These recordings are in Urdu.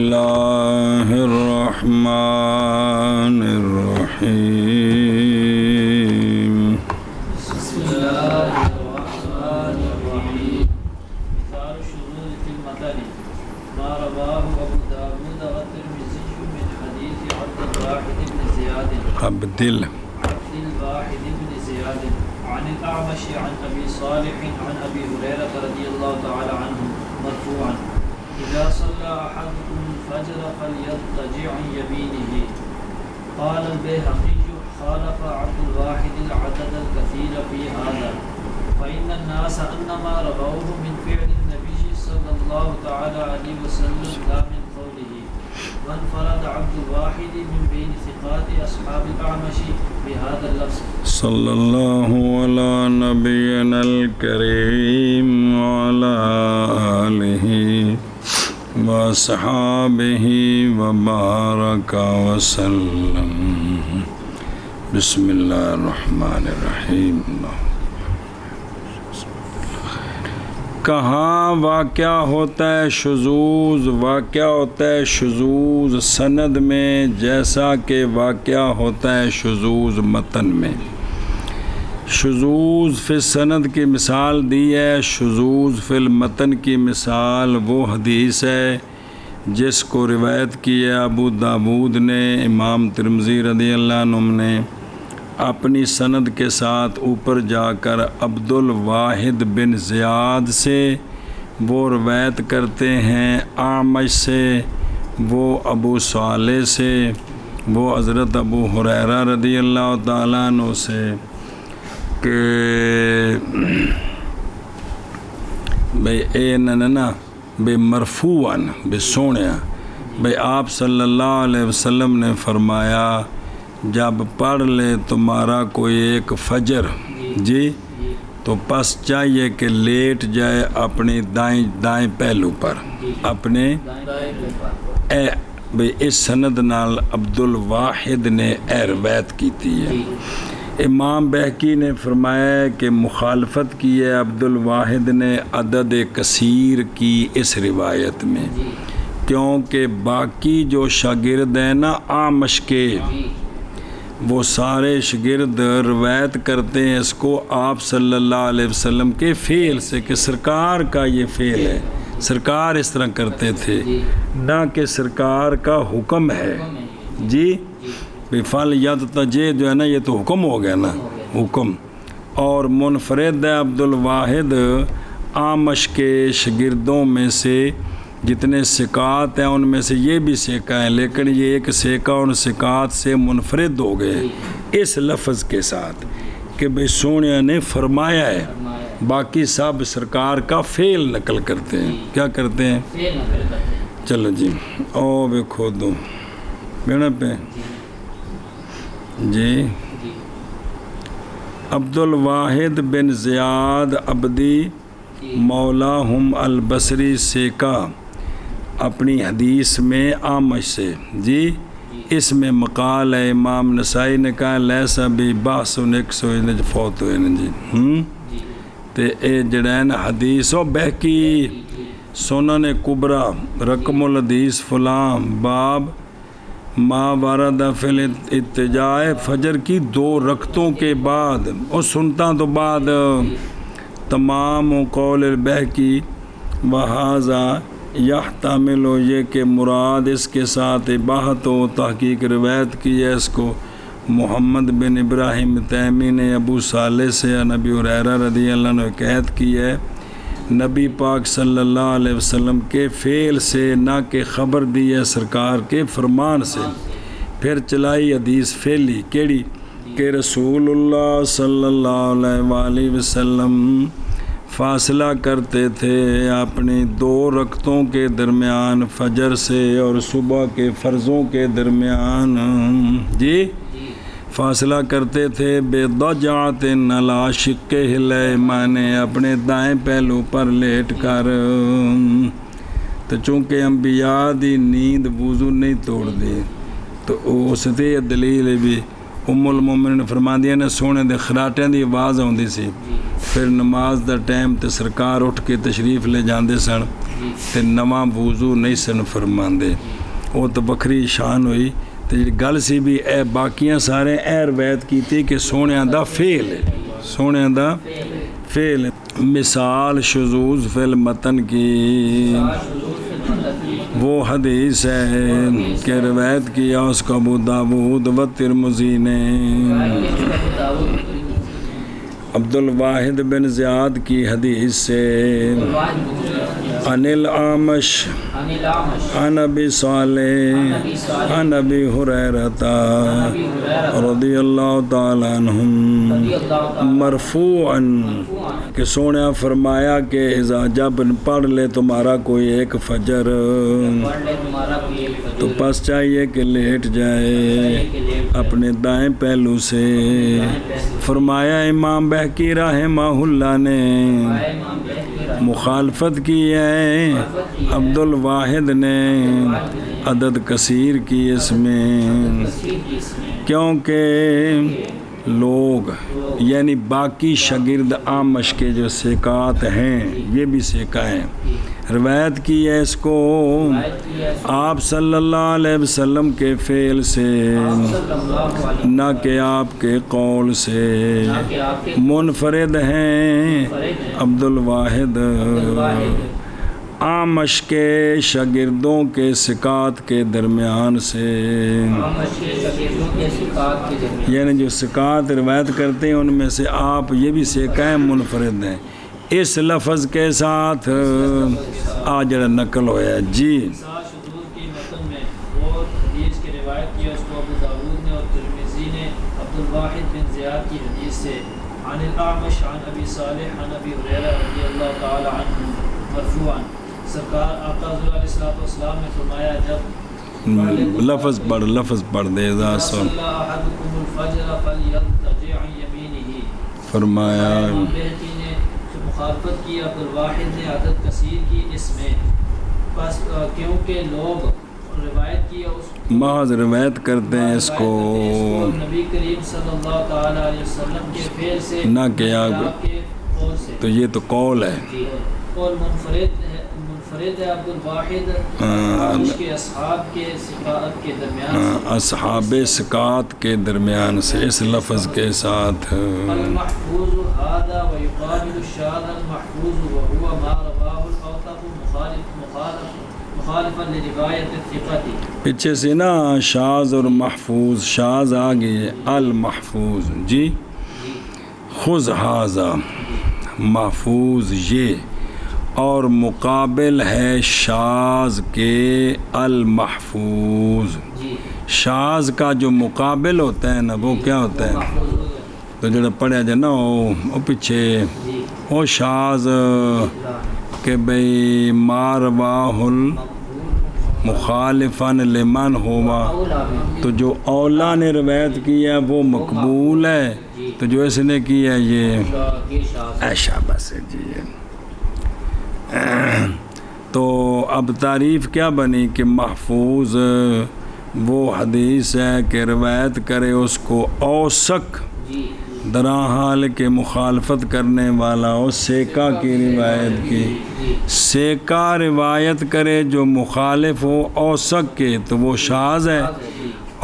اللہ الرحمن الرحیم بسم اللہ الرحمن الرحیم مثال الشذوذ في المثل ما رواه ابو داود والترمذي من حديث عبد الواحد بن زياد عبد الواحد بن زياد عن الأعمش عن أبي صالح عن أبي هريرة رضي الله تعالى عنه مرفوعا إذا صلى أحدكم الفجر فليضطجع عن يمينه. قال البيهقي خالف عبد الواحد العدد الكثير في هذا فإن الناس أنما رووه من فعل النبي صلى الله تعالى عليه وسلم لا من قوله. وانفرد عبد الواحد من بين ثقات أصحاب الأعمش بهذا اللفظ. صلی اللہ علی نبینا الکریم وعلی آلہ وصحابہ وبارک وسلم. بسم اللہ الرحمن الرحیم. کہاں واقع ہوتا ہے شذوذ؟ واقع ہوتا ہے شذوذ سند میں جیسا کہ واقع ہوتا ہے شذوذ متن میں. شذوذ فی السند کی مثال دی ہے، شذوذ فی المتن کی مثال وہ حدیث ہے جس کو روایت کی ہے ابو داود نے، امام ترمذی رضی اللہ عنہ نے اپنی سند کے ساتھ اوپر جا کر عبد الواحد بن زیاد سے وہ روایت کرتے ہیں، اعمش سے، وہ ابو صالح سے، وہ حضرت ابو ہریرہ رضی اللہ تعالیٰ عنہ سے کہ بھئی اے نننا بے مرفوعاً بے سونیا بھئی آپ صلی اللہ علیہ وسلم نے فرمایا جب پڑھ لے تمہارا کوئی ایک فجر جی تو پس چاہیے کہ لیٹ جائے اپنی دائیں پہلو پر اپنے بھئی اس سند نال عبد الواحد نے روایت کی تھی ہے. امام بہقی نے فرمایا کہ مخالفت کی ہے عبد الواحد نے عدد کثیر کی اس روایت میں، کیونکہ باقی جو شاگرد ہیں نا اعمش کے وہ سارے شاگرد روایت کرتے ہیں اس کو آپ صلی اللہ علیہ وسلم کے فعل سے کہ سرکار کا یہ فعل ہے، سرکار اس طرح کرتے تھے، نہ کہ سرکار کا حکم ہے جی. فل یضطجع جو ہے نا یہ تو حکم ہو گیا نا حکم. اور منفرد ہے عبد الواحد اعمش کے شاگردوں میں سے جتنے ثقات ہیں ان میں سے یہ بھی ثقہ ہیں، لیکن یہ ایک ثقہ ان ثقات سے منفرد ہو گئے اس لفظ کے ساتھ کہ بھئی سونیا نے فرمایا ہے، باقی سب سرکار کا فعل نقل کرتے ہیں. کیا کرتے ہیں؟ چلو جی او بے کھودو بیڑا پہ جی. عبد الواحد بن زیاد عبدی مولاہم البصری سے کا اپنی حدیث میں اعمش سے جی اس میں مقال ہے. امام نسائی نے کہا لیسا بھی باس سو فوت ہوئے جی تے اے جڑین حدیث و بہکی سنن کبرا رقم الحدیث فلاں باب ما وارد فی الاتجاع فجر کی 2 رکعتوں کے بعد اور سنتا تو بعد تمام قول البہقی وہذا یحتمل یہ کہ مراد اس کے ساتھ اباحت و تحقیق روایت کی ہے اس کو محمد بن ابراہیم تیمی نے ابو صالح سے نبی ہریرہ رضی اللہ عنہ قید کی ہے نبی پاک صلی اللہ علیہ وسلم کے فعل سے، نہ کہ خبر دی ہے سرکار کے فرمان سے. پھر چلائی حدیث فعلی کیڑی کہ رسول اللہ صلی اللہ علیہ وآلہ وسلم فاصلہ کرتے تھے اپنی 2 رکعتوں کے درمیان فجر سے اور صبح کے فرضوں کے درمیان جی فاصلہ کرتے تھے بے ضجعۃ علی شق الایمن اپنے دائیں پہلو پر لیٹ کر. تو چونکہ انبیاء دی نیند وضو نہیں توڑ دی تو اس دی دلیل بھی ام المومنین فرما دیا نے سونے دے خراٹیاں دی آواز آتی سی، پھر نماز دا ٹائم تے سرکار اٹھ کے تشریف لے جاندے سن تے نواں وضو نہیں سن فرماندے، وہ تو بکری شان ہوئی۔ تے جی گل سی بھی اے باقیاں سارے اے روایت کیتی کہ سونیاں دا فعل ہے، سونیاں دا فعل۔ مثال شذوذ فی المتن کی وہ حدیث ہے کہ روایت کیا اس کو ابو داود و ترمذی نے عبد الواحد بن زیاد کی حدیث سے عن الاعمش عن ابی صالح عن ابی ہریرہ رضی اللہ تعالی عنہم مرفوعا کہ سونے فرمایا کہ اذا جب پڑھ لے تمہارا کوئی ایک فجر تو پس چاہیے کہ لیٹ جائے اپنے دائیں پہلو سے۔ فرمایا امام بہقی رحمہ اللہ نے مخالفت کی ہے، عبد الواحد نے عدد کثیر کی اس میں، کیونکہ لوگ یعنی باقی شاگرد اعمش کے جو ثقات ہیں یہ بھی ثقہ ہیں، روایت کی ہے اس کو آپ صلی اللہ علیہ وسلم کے فعل سے، نہ کہ آپ کے قول سے، منفرد ہیں عبد الواحد اعمش کے شاگردوں کے ثقات کے درمیان سے، یعنی جو ثقات روایت کرتے ہیں ان میں سے آپ یہ بھی ثقہ ہیں، منفرد ہیں اس لفظ کے ساتھ آج نقل ہوا ہے۔ جی شذوذ کی متن میں وہ حدیث کی روایت کی اس کو ابو داود نے اور ترمذی نے عبد الواحد بن زیاد کی حدیث سے عن الاعمش عن ابی صالح عن ابی ہریرہ رضی اللہ تعالی عنہ مرفوعا، سرکار آقا حضور علیہ الصلوۃ والسلام نے فرمایا جب لفظ پڑھ دے اذا صلی احدکم الفجر فلیضطجع عن یمینہ، فرمایا امام بہقی نے مخالفت کی، عبد الواحد نے عدد کثیر کی اس میں، بس کیونکہ لوگ روایت کی اس محض روایت کرتے ہیں اس کو نبی کریم صلی اللہ تعالی علیہ وسلم کے فعل سے، نہ کہ آپ کے قول سے، تو یہ تو قول ہے، اور منفرد ہے عبد الواحد اعمش کے اصحاب کے ثقات کے درمیان سے، اصحاب ثقات کے درمیان سے اس لفظ کے ساتھ۔ المحفوظ هذا ويقابل الشاذ المحفوظ وهو ما رواه الأوثق مخالفا لروایت الثقة۔ پیچھے سے نا شاذ اور محفوظ، شاذ آگے المحفوظ، جی خذ هذا محفوظ یہ، اور مقابل ہے شاذ کے المحفوظ۔ شاذ کا جو مقابل ہوتا ہے نا وہ کیا ہوتا ہے، تو جڑا پڑھیا جائے نا وہ پیچھے وہ شاذ کہ بھئی ما رواہ مخالفاً لمن ہوا، تو جو اولا نے روایت کیا وہ مقبول ہے، تو جو اس نے کیا یہ ایشا بس ہے۔ جی تو اب تعریف کیا بنی کہ محفوظ وہ حدیث ہے کہ روایت کرے اس کو اوثق درا حال کے مخالفت کرنے والا ہو، سیکا کی روایت کی، سیکا روایت کرے جو مخالف ہو اوثق کے تو وہ شاذ ہے،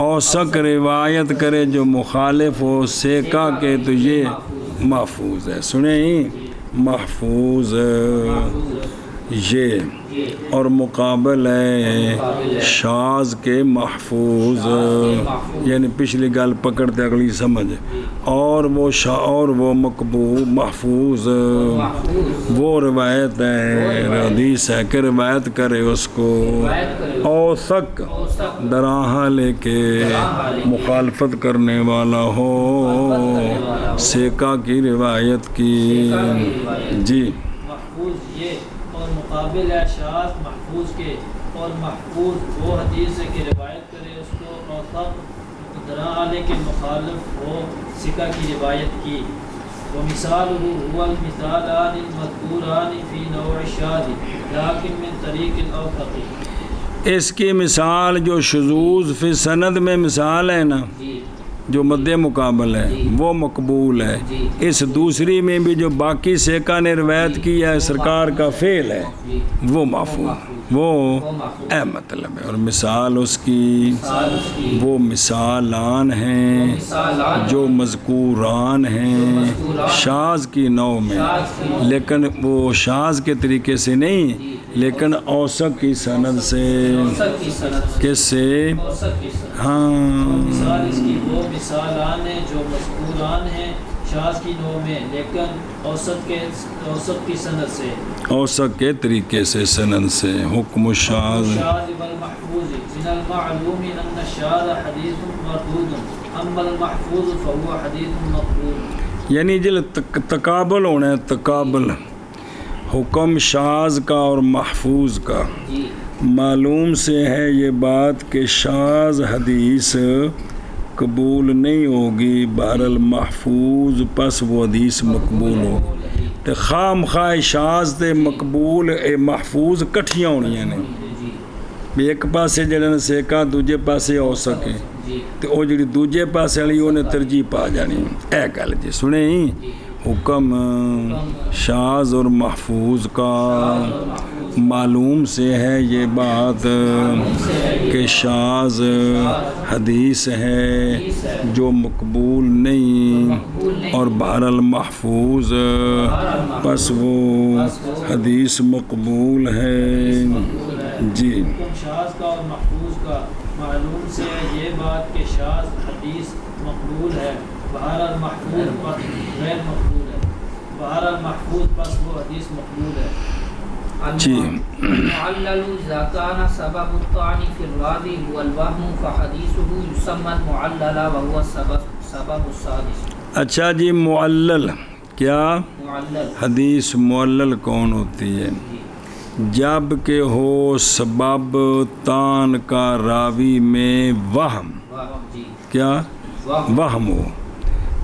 اوثق روایت کرے جو مخالف ہو سیکا کے تو یہ محفوظ ہے۔ سنیں محفوظ یہ، اور مقابل ہے شاذ کے محفوظ، یعنی پچھلی گل پکڑتے اگلی سمجھ، اور وہ مقبول محفوظ وہ روایت ہے حدیث ہے کہ روایت کرے اس کو اوثق دراہا لے کے مخالفت کرنے والا ہو سیکا کی روایت کی۔ جی محفوظ یہ، اور مقابل ہے شاذ محفوظ کے، اور محفوظ وہ حدیث ہے کہ روایت کرے اس کو اوثق دراعے کے مخالف ہو سکہ کی روایت کی۔ ومثاله هو المثالان المذکوران فی نوع الشاذ لیکن من طریق الاوثق، اس کی مثال جو شذوذ فی سند میں مثال ہے نا، جو مد مقابل ہے وہ مقبول ہے. اس دوسری میں بھی جو باقی سیکا نے روایت کی ہے سرکار کا فعل ہے وہ معفوظ، وہ اے مطلب ہے. اور مثال اس کی وہ مثالان ہیں جو مذکوران ہیں شاذ کی نوع میں، لیکن وہ شاذ کے طریقے سے نہیں لیکن اوسط کی سند سے. کس سے؟ ہاں مثال اس کی وہ مثالان ہیں جو مذکوران ہیں شاذ کی نوع میں لیکن اوسط کی سند سے، اوسط کے طریقے سے سند سے. حکم الشاذ الشاذ والمحفوظ من المعلوم ان الشاذ حدیث مردود اما المحفوظ فهو حدیث مقبول. یعنی جل تقابل ہونا ہے، تقابل حکم شاذ کا اور محفوظ کا. معلوم سے ہے یہ بات کہ شاذ حدیث قبول نہیں ہوگی، بہر المحفوظ پس وہ حدیث مقبول ہو. تو خام خواہ شاذ تے مقبول محفوظ کٹھیاں ہونیاں نے. ایک پاسے جڑا سیکا دوجے پاسے ہو سکے تو وہ جڑی دوجے پاسے والی انہیں ترجیح پا جانی. اے گل جی سنیں حکم شاذ اور محفوظ کا معلوم سے ہے یہ بات کہ شاذ حدیث ہے جو مقبول نہیں اور بہر المحفوظ پس وہ حدیث مقبول ہے. جی شاذ کا اور محفوظ کا معلوم سے ہے یہ بات کہ شاذ حدیث مقبول ہے، بہر المحفوظ پر غیر مقبول ہے. بہر المحفوظ پس وہ حدیث مقبول ہے. جی المعلل اذا كان سبب الطعن في الراوي هو الوهم فحديثه يسمى المعلل وهو السبب السادس. اچھا جی معلل کیا؟ معلل حدیث معلل کون ہوتی ہے؟ جب کہ ہو سبب طعن کا راوی میں وہم، کیا وہم ہو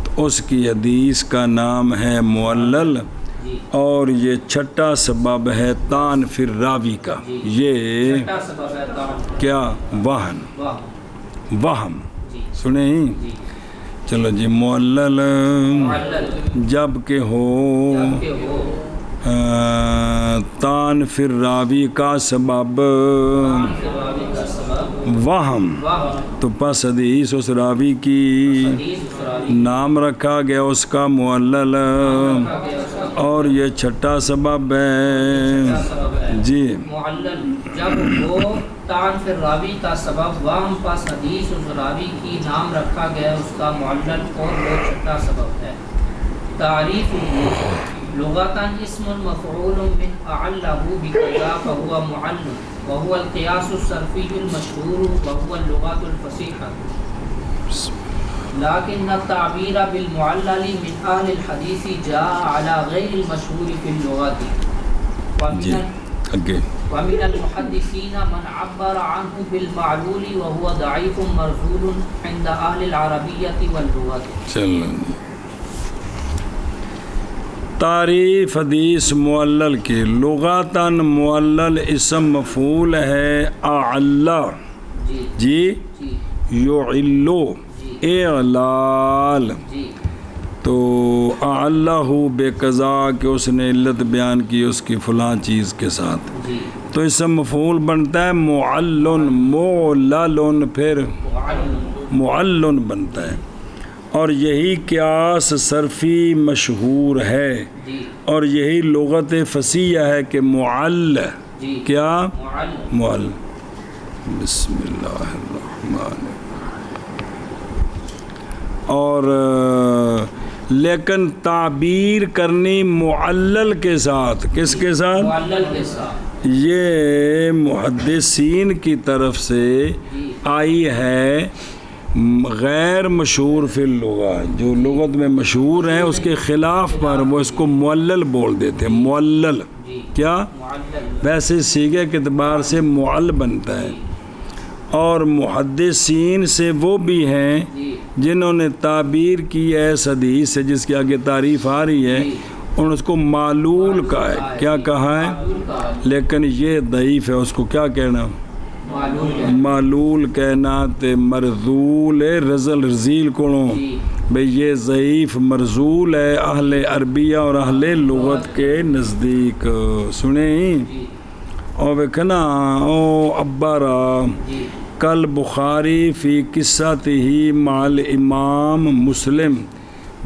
تو اس کی حدیث کا نام ہے معلل. اور یہ چھٹا سبب ہے طعن فی الراوی کا، یہ کیا وہم. سنیں چلو جی معلل جب کہ ہو طعن فی الراوی کا سبب وہم تو پس حدیث اس راوی کی نام رکھا گیا اس کا معلل. اور یہ چھٹا سبب ہے جی معلل جب وہ طعن فی الراوی کا سبب وہم پس حدیث اس راوی کی نام رکھا گیا اس کا معلل اور وہ چھٹا سبب ہے. تعریف لغتاً اسم مفعول من اعلہ بکذا فهو معلل وهو القياس الصرفي المشهور وهو اللغة الفصيحة. لكن التعبير بالمعلل من أهل الحديث جاء على غير المشهور في اللغات. ومن المحدثين من عبر عنه بالمعلول وهو ضعيف مرذول عند أهل العربية واللغات. تعریف حدیث معلل کی لغتاً معلل اسم مفعول ہے اعلا جی یعلو اعلال تو اعلہ بے قضا کہ اس نے علت بیان کی اس کی فلاں چیز کے ساتھ تو اسم مفعول بنتا ہے معلن معلل پھر معلن بنتا ہے. اور یہی قیاس صرفی مشہور ہے اور یہی لغت فصیح ہے کہ معل کیا معل. بسم اللہ الرحمن اور لیکن تعبیر کرنی معلل کے ساتھ کس کے ساتھ؟ معلل کے ساتھ. یہ محدثین کی طرف سے آئی ہے غیر مشہور فی اللغہ جو لغت میں مشہور ہیں اس کے خلاف پر وہ اس کو معلل بول دیتے ہیں. معلل کیا ویسے صیغے کے اعتبار سے معل بنتا ہے. اور محدثین سے وہ بھی ہیں جنہوں نے تعبیر کی ہے اس حدیث سے جس کی آگے تعریف آ رہی ہے انہوں نے اس کو معلول کہا ہے. کیا کہا ہے؟ لیکن یہ ضعیف ہے. اس کو کیا کہنا؟ معلول کہنا تے مرذول رزل رزیل کولوں بھئی یہ ضعیف مرذول ہے اہل عربیہ اور اہل لغت کے نزدیک. سنیں او وکنا او عبارہ کل بخاری فی قصتہ مع الامام مسلم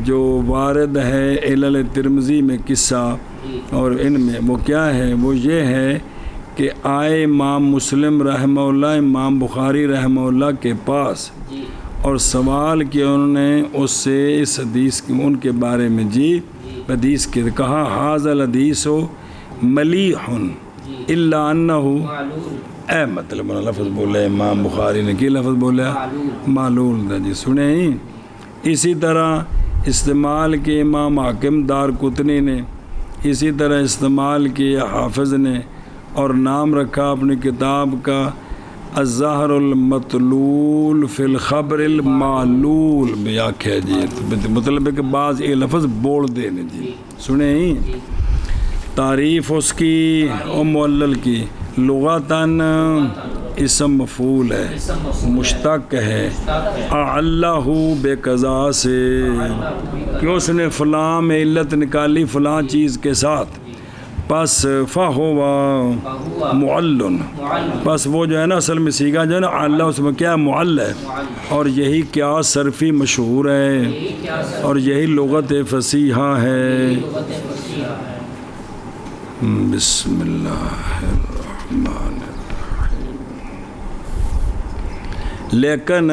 جو وارد ہے علل ترمذی میں قصہ اور ان میں وہ کیا ہے وہ یہ ہے کہ آئے امام مسلم رحمہ اللہ امام بخاری رحمہ اللہ کے پاس اور سوال کیا انہوں نے اس سے اس حدیث ان کے بارے میں حدیث کے کہا حاذا الحدیث ملیح الا انہ اے مطلب لفظ بولے امام بخاری نے کی لفظ بولا معلول. جی سنیں اسی طرح استعمال کے امام حاکم دار قطنی نے اسی طرح استعمال کیا حافظ نے اور نام رکھا اپنی کتاب کا الظاہر المطلول فی الخبر المعلول بھی آکھیا جی مطلب ہے کہ بعض یہ لفظ بول دینے. جی سنیں تعریف اس کی اور معلل کی لغتاً اسم مفعول ہے مشتق ہے اللہ بے قضا سے کہ اس نے فلاں میں علت نکالی فلاں چیز کے ساتھ پس فہوا معلن پس وہ جو ہے نا اصل میں سیگا جو ہے نا اللہ اس میں کیا معل ہے اور یہی کیا صرفی مشہور ہے اور یہی لغت فصیحہ ہے. بسم اللہ الرحمن الرحیم. لیکن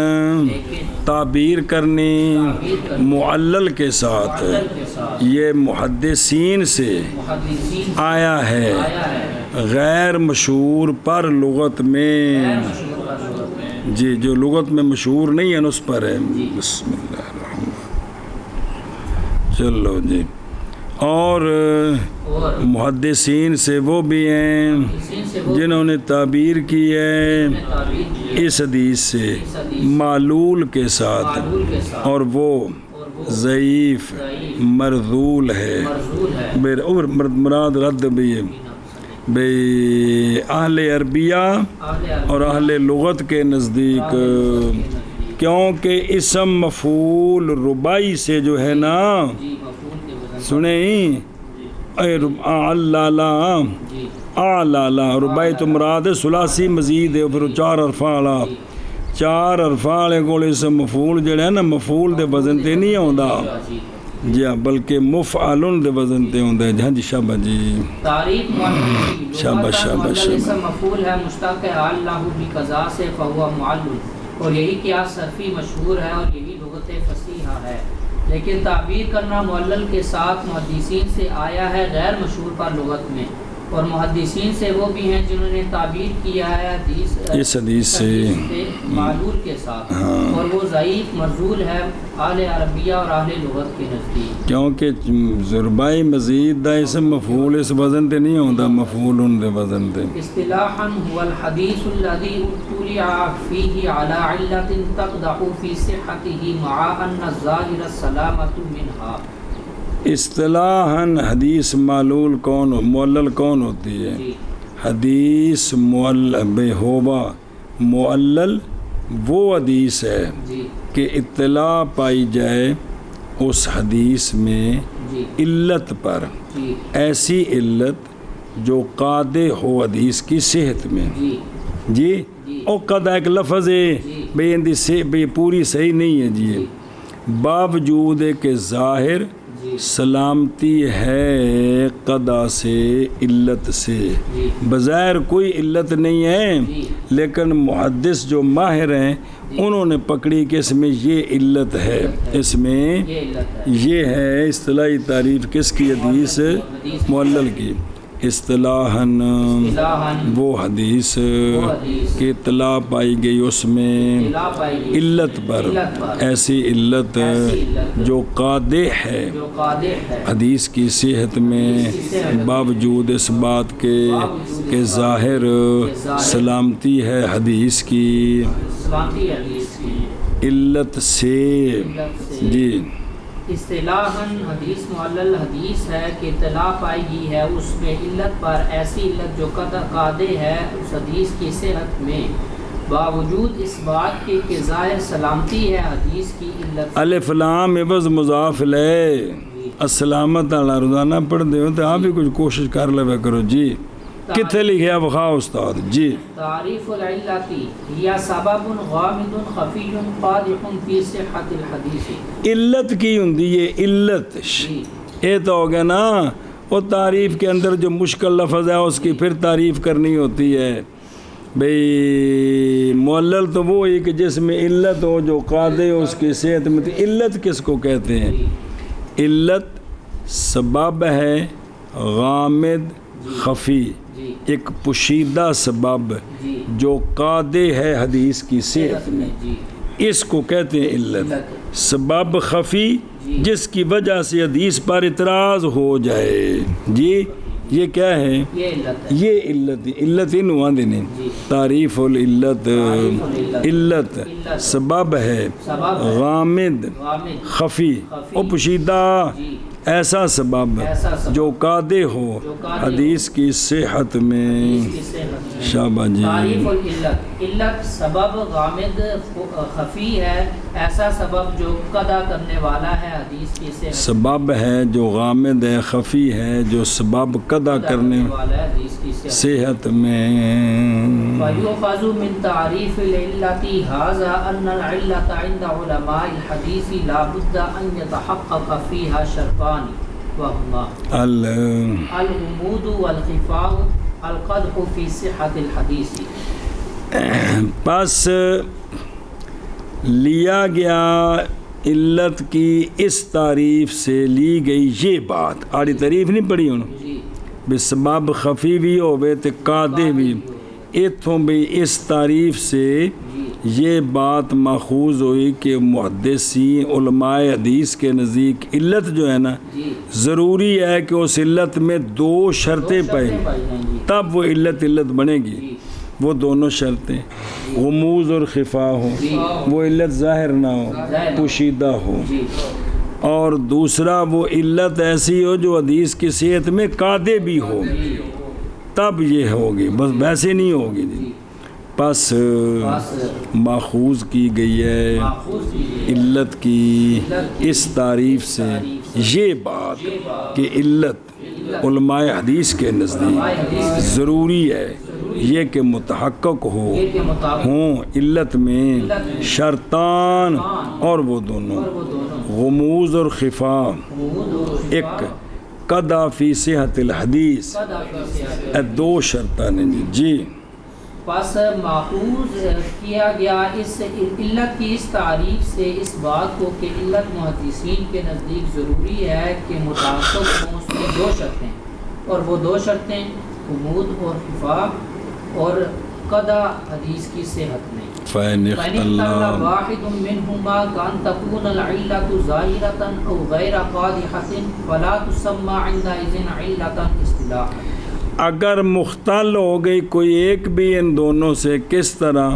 تعبیر کرنی معلل کے ساتھ یہ محدثین سے آیا ہے غیر مشہور پر لغت میں جی جو لغت میں مشہور نہیں ہے اس پر ہے. بسم اللہ الرحمن. چلو جی اور محدثین سے وہ بھی ہیں جنہوں نے تعبیر کی ہے اس حدیث سے معلول کے ساتھ اور وہ ضعیف مرذول ہے. مراد رد بھی ہے بھئی اہل عربیہ اور اہل لغت کے نزدیک کیونکہ اسم مفعول ربائی سے جو ہے نا سنیں اعلالا ربائی تو مراد ثلاثی مزید ہے پھر چار عرفہ کو اسم مفعول جڑا ہے نا مفعول دے وزن تے نہیں ہوندا جی بلکہ مفعلن دے وزن تے ہوندا ہے. ہاں جی شاباش جی تعریف شاباش شاباش اسم مفعول ہے مشتق ہے اللہ بقضاء سے فہو معلول اور یہی قیاس صرفی مشہور ہے اور یہی لغت فصیحہ ہے. لیکن تعبیر کرنا معلل کے ساتھ محدثین سے آیا ہے غیر مشہور پر لغت میں اور محدثین سے وہ بھی ہیں جنہوں نے تعبیر کیا ہے اس حدیث سے معلول کے ساتھ اور وہ ضعیف مرذول ہے اہل عربیہ اور اہل لغت کے نزدیک کیونکہ ربائی مزید دا اسم مفعول اس وزن تے نہیں ہوتا مفعول ان دے وزن تے. اصطلاحاً هو الحدیث الذي اطلع فيه على علة تقدح في صحته مع ان الظاهر السلامة منها. اصطلاحاً حدیث معلول معلل کون ہوتی ہے؟ حدیث معلل وہ حدیث ہے کہ اطلاع پائی جائے اس حدیث میں علت پر ایسی علت جو قادح ہو حدیث کی صحت میں جی او قدح ایک لفظ ہے بھئی پوری صحیح نہیں ہے جی باوجود کہ ظاہر سلامتی ہے قضا سے علت سے بظاہر کوئی علت نہیں ہے لیکن محدث جو ماہر ہیں انہوں نے پکڑی کہ اس میں یہ علت ہے اس میں یہ ہے اصطلاحی تعریف کس کی حدیث معلل کی اصطلاحاً وہ حدیث کی اطلاع پائی گئی اس میں علت پر ایسی علت جو قادح ہے حدیث کی صحت میں باوجود اس بات کے کہ ظاہر سلامتی ہے حدیث کی علت سے جی اصطلاحاً حدیث معلل حدیث ہے کہ اطلاع پائی گئی ہے اس میں علت پر، ایسی علت جو قادح ہے اس حدیث کی صحت میں، باوجود اس بات کے کہ ظاہر سلامتی ہے حدیث کی علت۔ الف لام عوض مضاف لے السلامت والا روزانہ پڑھ دے تو آپ بھی کچھ کوشش کر لے کرو جی۔ کتنے لکھیا بخا استاد جی؟ تعریف العلت ہی سبب غامض خفی قادح فی صحت الحدیث۔ علت کی ہوندی ہے علت، یہ تو ہو گیا نا، وہ تعریف کے اندر جو مشکل لفظ ہے اس کی پھر تعریف کرنی ہوتی ہے بھئی۔ معلل تو وہ ہی کہ جس میں علت ہو جو قادح ہو اس کی صحت میں۔ علت کس کو کہتے ہیں؟ علت سبب ہے غامض خفی، ایک پوشیدہ سبب جو قادح ہے حدیث کی صحت میں، اس کو کہتے ہیں علت۔ سبب خفی جس کی وجہ سے حدیث پر اعتراض ہو جائے جی، یہ کیا ہے؟ یہ علت۔ علت انہوں نے تعریف العلت، علت سبب ہے غامض خفی اور پوشیدہ، ایسا سبب جو قادح ہو حدیث کی صحت میں۔ شابہ جی۔ تعریف العلت، علت سبب غامض خفی ہے، ایسا سبب جو قطع کرنے والا ہے حدیث کی صحت، سبب ہے جو غامض ہے خفی ہے جو سبب قطع کرنے والا ہے حدیث کی صحت میں۔ فَيُؤْخَذُ مِنْ تَعْرِيفِ الْعِلَّةِ هَذَا أَنَّ الْعِلَّةَ عِنْدَ عُلَمَاءِ الْحَدِيثِ لَا بُدَّ أَنْ يَتَحَقَّقَ فِيهَا شَرْطَانِ وَهُمَا الْغُمُوضُ وَالْخِفَاءُ الْقَدْحُ فِي صِحَّةِ الْحَدِيثِ۔ پس لیا گیا علت کی اس تعریف سے لی گئی یہ بات، آڑی تعریف نہیں پڑھی انہوں بے سبب خفی بھی ہوئے تو قادح بھی، اتھوں بھی اس تعریف سے یہ بات ماخوذ ہوئی کہ محدثین علماء حدیث کے نزدیک علت جو ہے نا ضروری ہے کہ اس علت میں دو شرطیں پائیں تب وہ علت بنے گی۔ وہ دونوں شرطیں غموض اور خفا ہو، وہ علت ظاہر نہ ہو پوشیدہ ہو، اور دوسرا وہ علت ایسی ہو جو حدیث کی صحت میں قادح بھی ہو، تب یہ ہوگی، بس ویسے نہیں ہوگی جی۔ پس ماخوذ کی گئی ہے علت کی اس تعریف سے یہ بات کہ علت علماء حدیث کے نزدیک ضروری ہے یہ کہ متحقق ہوں علت میں شرطان، اور وہ دونوں غموض اور خفا، ایک قدح فی صحت الحدیث، دو شرطان جی۔ پس ماخوذ کیا گیا اس علت کی اس تعریف سے اس بات کو کہ علت محدثین کے نزدیک ضروری ہے کہ متحقق ہوں اس میں دو شرطیں، اور وہ دو شرطیں غموض اور خفا اور قدح حدیث کی صحت میں۔ فَإِنِ اخْتَلَّ واحد منهما كأن تكون العلة ظاهرة أو غير قادحة فلا تسمى عندئذ علة اصطلاحا۔ اگر مختل ہو گئی کوئی ایک بھی ان دونوں سے، کس طرح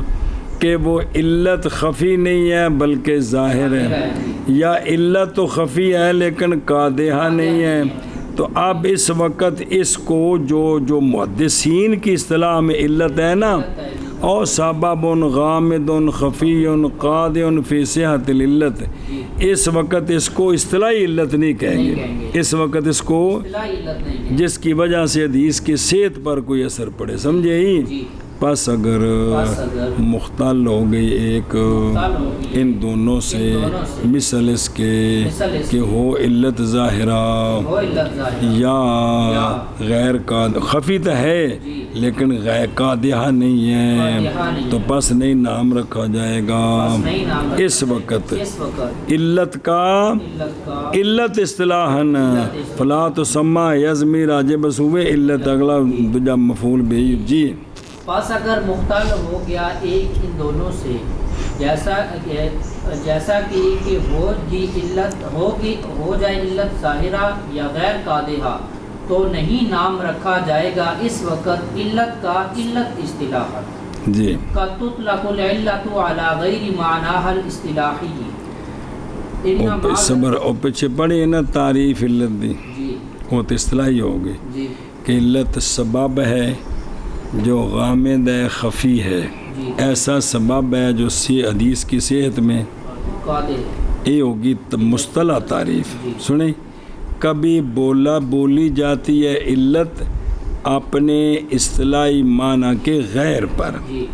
کہ وہ علت خفی نہیں ہے بلکہ ظاہر ہے، یا علت تو خفی ہے لیکن قادحہ نہیں ہے، تو اب اس وقت اس کو جو محدثین کی اصطلاح میں علت ہے نا، او سبب غامض خفی قادح فی صحت العلت، اس وقت اس کو اصطلاحی علت نہیں کہیں گے، اس وقت اس کو جس کی وجہ سے حدیث کی صحت پر کوئی اثر پڑے، سمجھے ہی؟ پس اگر مختل ہو گئی ایک ان دونوں سے، مثل اس کے کہ ہو علت ظاہرہ یا غیر قادح، خفی تو ہے لیکن غیر قادحہ نہیں ہے، تو پس نہیں نام رکھا جائے گا اس وقت علت کا۔ علت اصطلاحاً فلا تسمى یزمی راجع بس ہوئے علت، اگلا دوجا مفعول بھی جی۔ پس اگر مختل ہو گیا ایک ان دونوں سے، جیسا کہ ہو جائے علت ظاہرہ یا غیر قادحہ، تو نہیں نام رکھا جائے گا اس وقت علت کا علت اصطلاحا جی۔ قد تطلق العلت على غیر معناها الاصطلاحی، انما صبر اور پیچھے پڑھی نا تعریف علت دی جی وہ تو اصطلاحی ہوگی جی کہ علت سبب ہے جو غامض ہے خفی ہے، جی ایسا سبب ہے جو حدیث کی صحت میں قادر یہ ہوگی مصطلح تعریف۔ جی۔ سنیں، کبھی بولی جاتی ہے علت اپنے اصطلاحی معنی کے غیر پر، جی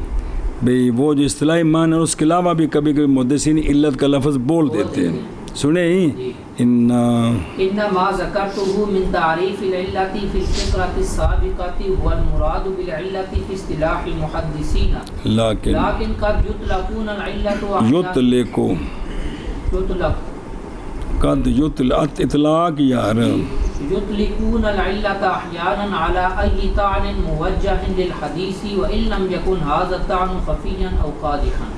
بھئی وہ جو اصطلاحی معنی ہے اس کے علاوہ بھی کبھی کبھی محدثین علت کا لفظ بول دیتے ہیں۔ سنیں جی۔ انما ذکرته من تعریف العلت فی الفقرۃ السابقۃ هو المراد بالعلت فی اصطلاح المحدثین لیکن قد یطلقون العلت یطلقو قد یطلق اطلاق یار یطلقون العلت احیانا علی ای طعن موجہ للحدیث وان لم یکن هذا الطعن خفیا او قادحا۔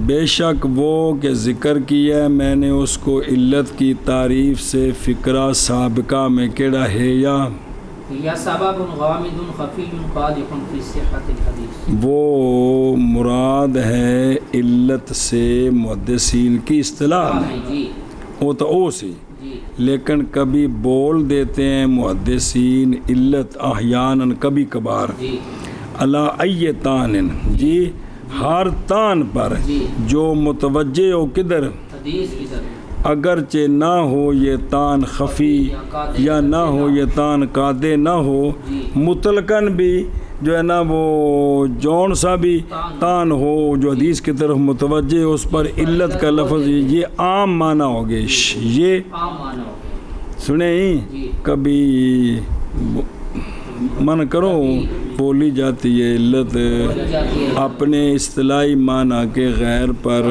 بے شک وہ کہ ذکر کیا میں نے اس کو علت کی تعریف سے فقرہ سابقہ میں کیڑا ہے یا سبب غامض خفی قادح فی صحت الحدیث، وہ مراد ہے علت سے محدثین کی اصطلاح میں، جی وہ تو او سی، جی لیکن کبھی بول دیتے ہیں محدثین علت احیاناً کبھی کبھار، جی علی ای طعن، جی ہر تان پر جی جو متوجہ ہو کدھر، حدیث کی طرف، اگرچہ نہ ہو یہ تان خفی یا نہ ہو یہ تان قادے نہ ہو، مطلقاً بھی جو ہے نا وہ جون سا بھی تان ہو جو حدیث کی طرف متوجہ ہو، اس پر علت کا لفظ یہ عام معنی ہوگی، یہ عام معنی ہو گیا۔ سنیں کبھی من کرو بولی جاتی ہے علت اپنے اصطلاحی معنی کے غیر پر،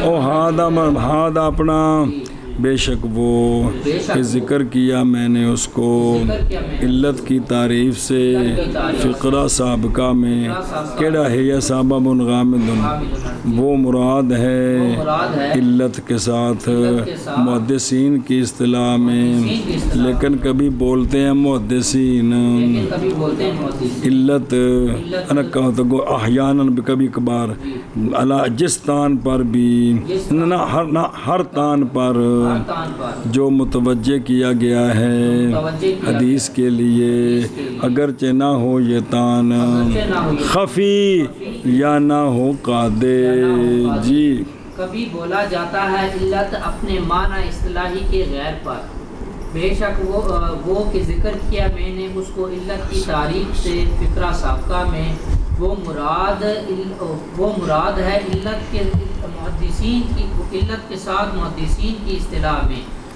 او ہادہ اپنا بے شک وہ کہ ذکر کیا میں نے اس کو علت کی تعریف سے فقرہ سابقہ میں کیڑا ہے یا سبب غامض، وہ مراد ہے علت کے ساتھ محدثین کی اصطلاح میں، لیکن کبھی بولتے ہیں محدثین علت انا کہا تو گو احیاناً بھی کبھی کبھار، جس تان پر بھی نہ ہر تان پر جو متوجہ کیا گیا ہے حدیث کے لیے، اگرچہ نہ ہو یہ تان خفی یا نہ ہو قادے، جی کبھی بولا جاتا ہے علت اپنے معنی اصطلاحی کے غیر پر، بے شک وہ کہ ذکر کیا میں نے اس کو علت کی تعریف سے فقرہ سابقہ میں، وہ مراد ہے علت کے محدثین کی، علت کے ساتھ محدثین کی اصطلاح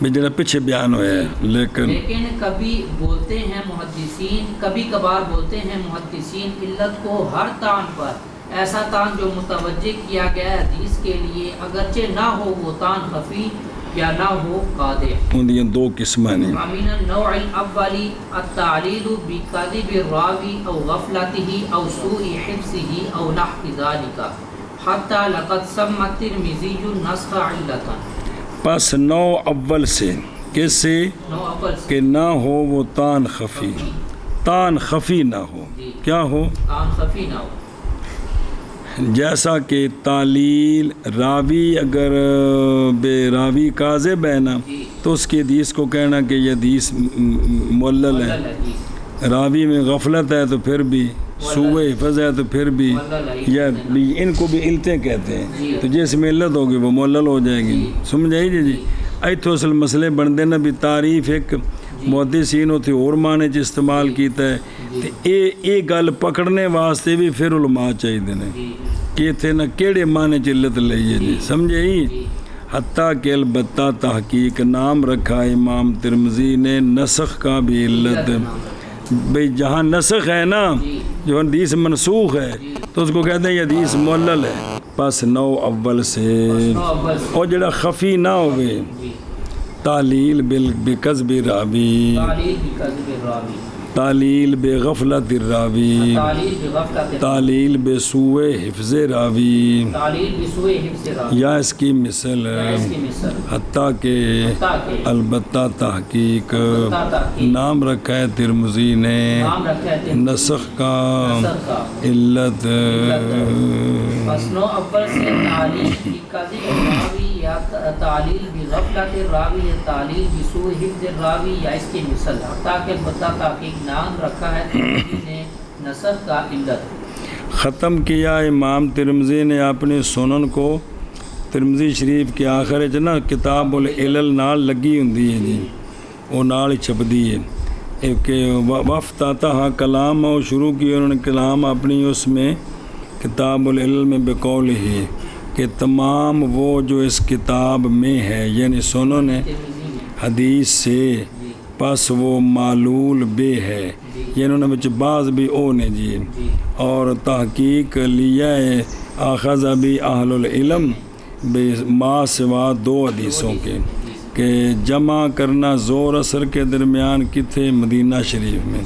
میں جڑا پیچھے بیان ہوا ہے، لیکن کبھی بولتے ہیں محدثین، کبھی کبھار بولتے ہیں محدثین علت کو ہر تان پر، ایسا تان جو متوجہ کیا گیا ہے حدیث کے لیے، اگرچہ نہ ہو وہ تان خفی یا نہ ہو قادح۔ ان دیا دو قسمیں ہیں، من النوع الاولی التعلیل بکذب الراوی او غفلته او سوء حفظه او نحو ذلك حتی لقد سمى الترمذی النسخ علتا۔ پس نو اول سے کیسے نوع اول سے کہ نہ ہو وہ تان خفی، تان خفی نہ ہو، کیا ہو تان خفی نہ ہو، جیسا کہ تعلیل راوی اگر بے راوی کاذب ہے نا تو اس کی حدیث کو کہنا کہ یہ حدیث معلل ہے، راوی میں غفلت ہے تو پھر بھی، سوء حفظ ہے تو پھر بھی، یا ان کو بھی علتیں کہتے ہیں، تو جس میں علت ہوگی وہ معلل ہو جائے گی، سمجھائی جی ایتھو اصل مسئلے بن دینا بھی تعریف ایک محدثین ہوتے اور معنی چ استعمال کیتا ہے، تو یہ گل پکڑنے واسطے بھی پھر علماء چاہیے نے کہ تھے نہ کیڑے معنی چ علت لئیے جی، سمجھے ہی حتیٰ کہ البتہ تحقیق نام رکھا امام ترمذی نے نسخ کا بھی علت، بھئی جہاں نسخ ہے نا جو حدیث منسوخ ہے تو اس کو کہتے ہیں یہ حدیث معلل ہے، پس نو اول سے، اور جڑا خفی نہ ہوئے تعلیل بکذب راوی، تعلیل بے غفلت الراوی، تعلیل بے سوء حفظ راوی، یا اس کی مثل حتیٰ کہ البتہ تحقیق نام رکھا ہے ترمذی نے نسخ کا علت، یا تعلیل بغفلت الراوی یا تعلیل بسوء حفظ الراوی یا اس کی مثل، تاکہ البتہ تحقیق نام رکھا ہے ترمذی نے نسخ کا علت۔ ختم کیا امام ترمذی نے اپنے سنن کو، ترمذی شریف کے آخر نا کتاب العلل نال لگی ہوندی ہے جی، وہ نال چھپدی ہے کہ وفتتح کلام، اور شروع کیا انہوں نے کلام اپنی اس میں کتاب العلل میں بقولہ، کہ تمام وہ جو اس کتاب میں ہے یعنی سنن حدیث سے، پس وہ معلول بے ہے، یہ انہوں نے بچ بعض بھی او نے جی، اور تحقیق لیا ہے آخذ بھی اہل العلم بے ما سوا دو حدیثوں کے، کہ جمع کرنا زور اثر کے درمیان کتھے مدینہ شریف میں،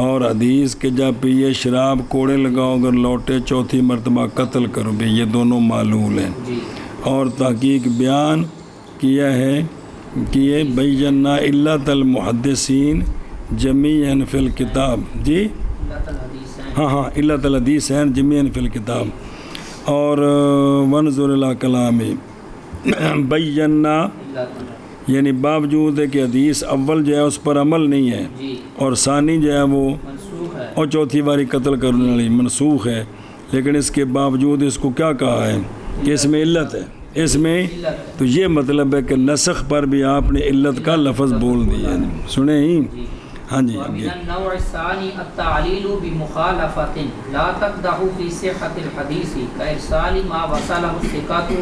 اور حدیث کے جا پیے شراب کوڑے لگاؤ اگر لوٹے چوتھی مرتبہ قتل کرو بھی، یہ دونوں معلول ہیں۔ اور تحقیق بیان کیا ہے کہ بینا علت المحدثین جمیعا فی الکتاب، جی ہاں علت الحدیث ہیں جمیعا فی الکتاب، اور ونظر الی کلامی بینا، یعنی باوجود ہے کہ حدیث اول جو ہے اس پر عمل نہیں ہے، اور ثانی جو ہے وہ اور چوتھی باری قتل کرنے والی منسوخ ہے، لیکن اس کے باوجود اس کو کیا کہا ہے کہ اس میں علت ہے، اس میں تو یہ مطلب ہے کہ نسخ پر بھی آپ نے علت کا لفظ بول دیا ہے، سنیں ہی ہاں جی آگے۔ النوع الثانی التعلیل بمخالفت لا تقدح فی صحت الحدیث کارسال ما وصلہ الثقات